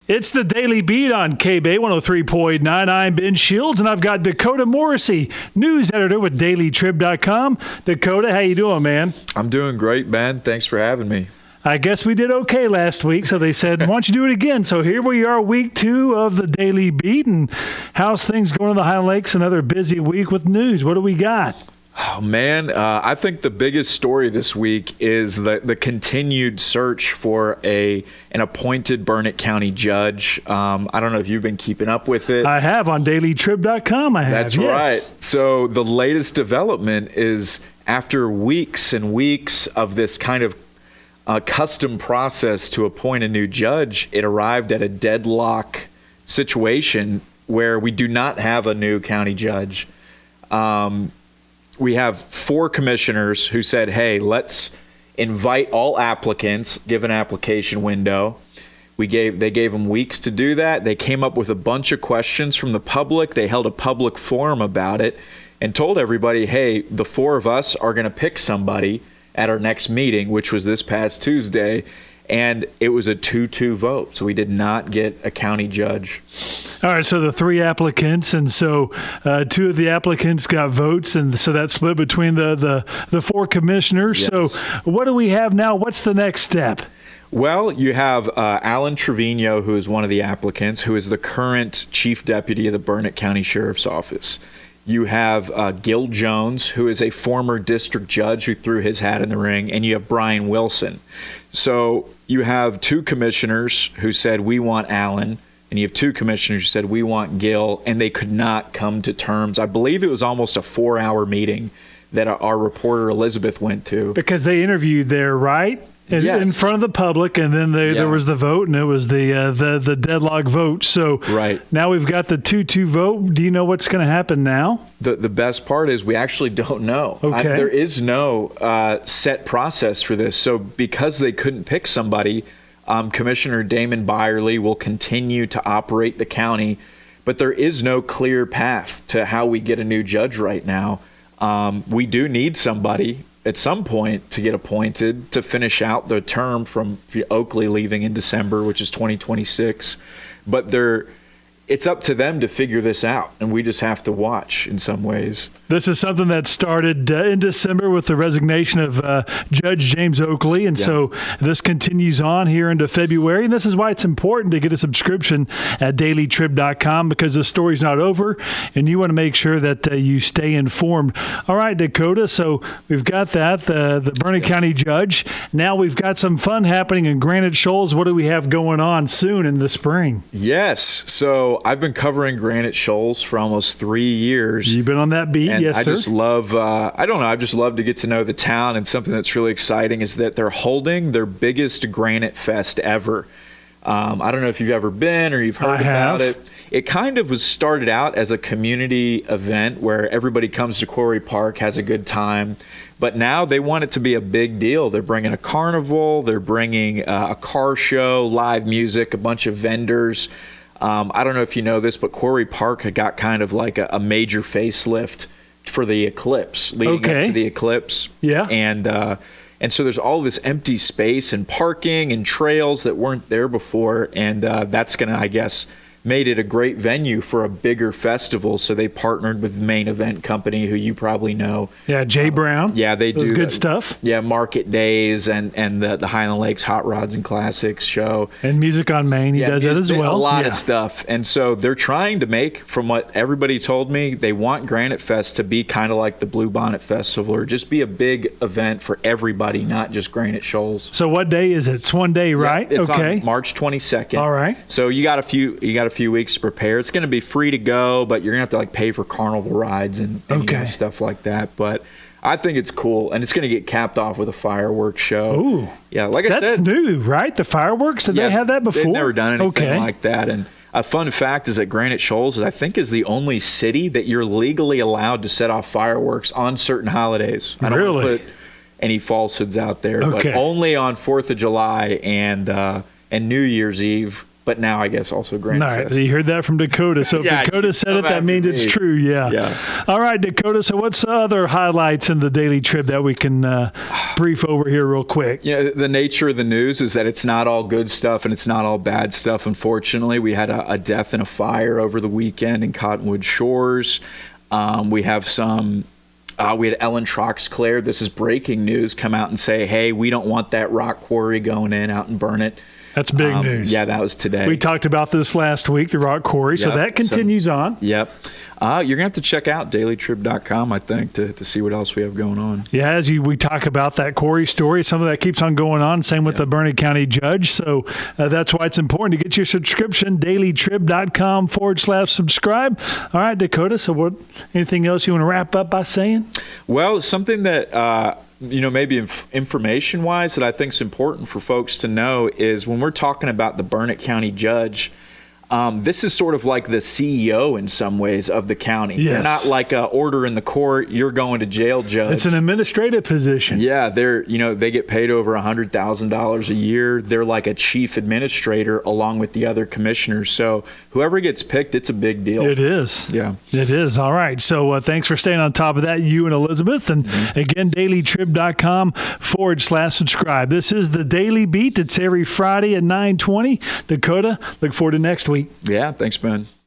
It's the Daily Beat on KB 103.9. I'm Ben Shields, and I've got Dakota Morrissey, news editor with dailytrib.com. Dakota, how you doing, man? I'm doing great, Ben. Thanks for having me. I guess we did okay last week, so they said, why don't you do it again? So here we are, week 2 of the Daily Beat, and how's things going in the Highland Lakes? Another busy week with news. What do we got? Oh, man, I think the biggest story this week is the continued search for an appointed Burnett County judge. I don't know if you've been keeping up with it. I have on dailytrib.com. I have. That's yes. right. So the latest development is after weeks and weeks of this kind of custom process to appoint a new judge, it arrived at a deadlock situation where we do not have a new county judge. We have 4 commissioners who said, hey, let's invite all applicants, give an application window. They gave them weeks to do that. They came up with a bunch of questions from the public. They held a public forum about it and told everybody, hey, the 4 of us are going to pick somebody at our next meeting, which was this past Tuesday. And it was a 2-2 vote. So we did not get a county judge. All right, so the 3 applicants, and so 2 of the applicants got votes, and so that split between the 4 commissioners. Yes. So what do we have now? What's the next step? Well, you have Alan Trevino, who is one of the applicants, who is the current chief deputy of the Burnett County Sheriff's Office. You have Gil Jones, who is a former district judge who threw his hat in the ring, and you have Brian Wilson. So you have 2 commissioners who said, we want Alan, and you have 2 commissioners who said, we want Gil, and they could not come to terms. I believe it was almost a 4-hour meeting that our reporter Elizabeth went to. Because they interviewed there, right? Yes. In front of the public, and then there was the vote, and it was the deadlock vote. So right. Now we've got the 2-2 vote. Do you know what's going to happen now? The best part is we actually don't know. Okay. There is no set process for this. So because they couldn't pick somebody, Commissioner Damon Byerly will continue to operate the county, but there is no clear path to how we get a new judge right now. We do need somebody at some point to get appointed to finish out the term from Oakley leaving in December, which is 2026. But it's up to them to figure this out, and we just have to watch in some ways. This is something that started in December with the resignation of Judge James Oakley, and so this continues on here into February, and this is why it's important to get a subscription at dailytrib.com, because the story's not over, and you want to make sure that you stay informed. All right, Dakota, so we've got that, the Burnett County Judge. Now we've got some fun happening in Granite Shoals. What do we have going on soon in the spring? Yes, so I've been covering Granite Shoals for almost 3 years. You've been on that beat? And yes, I sir. just love, I just love to get to know the town. And something that's really exciting is that they're holding their biggest Granite Fest ever. I don't know if you've ever been or you've heard about it. It kind of was started out as a community event where everybody comes to Quarry Park, has a good time. But now they want it to be a big deal. They're bringing a carnival. They're bringing a car show, live music, a bunch of vendors. I don't know if you know this, but Quarry Park had got kind of like a major facelift for the eclipse, leading up to the eclipse. Yeah. And so there's all this empty space and parking and trails that weren't there before. And that's going to, I guess, made it a great venue for a bigger festival. So they partnered with Main Event Company, who you probably know. Yeah, Jay Brown. Yeah, they do good stuff. Yeah, Market Days and the Highland Lakes Hot Rods and Classics show. And Music on Main, he does that as well. A lot of stuff. And so they're trying to make, from what everybody told me, they want Granite Fest to be kind of like the Blue Bonnet Festival, or just be a big event for everybody, not just Granite Shoals. So what day is it? It's one day, right? It's on March 22nd. All right. So you got a few weeks to prepare. It's going to be free to go, but you're going to have to pay for carnival rides and stuff like that. But I think it's cool, and it's going to get capped off with a fireworks show. Ooh. Yeah, like I said. That's new, right? The fireworks? Did they have that before? They've never done anything like that. And a fun fact is that Granite Shoals, I think, is the only city that you're legally allowed to set off fireworks on certain holidays. I don't want to put any falsehoods out there, but only on 4th of July and New Year's Eve but now I guess also Granite All right, Fest. you heard that from Dakota. So if Yeah, Dakota said come it, that after means me. it's true. Yeah. Yeah. All right, Dakota. So what's the other highlights in the Daily Trib that we can brief over here real quick? Yeah, the nature of the news is that it's not all good stuff and it's not all bad stuff. Unfortunately, we had a death in a fire over the weekend in Cottonwood Shores. We have some. We had Ellen Troxclair, this is breaking news, come out and say, hey, we don't want that rock quarry going in out and burn it. That's big news. Yeah, that was today. We talked about this last week, the rock quarry. So Yep. that continues on. Yep. You're going to have to check out dailytrib.com, I think, to see what else we have going on. Yeah, we talk about that quarry story, some of that keeps on going on. Same with the Burnett County judge. So that's why it's important to get your subscription, dailytrib.com/subscribe. All right, Dakota. So anything else you want to wrap up by saying? Well, something that, maybe information-wise that I think is important for folks to know is when we're talking about the Burnett County judge, this is sort of like the CEO in some ways of the county. Yes. They're not like a order in the court, you're going to jail judge. It's an administrative position. Yeah, they get paid over $100,000 a year. They're like a chief administrator along with the other commissioners. So whoever gets picked, it's a big deal. It is. Yeah. It is. All right. So thanks for staying on top of that, you and Elizabeth. And again, dailytrib.com/subscribe. This is the Daily Beat. It's every Friday at 9:20. Dakota, look forward to next week. Yeah, thanks, Ben.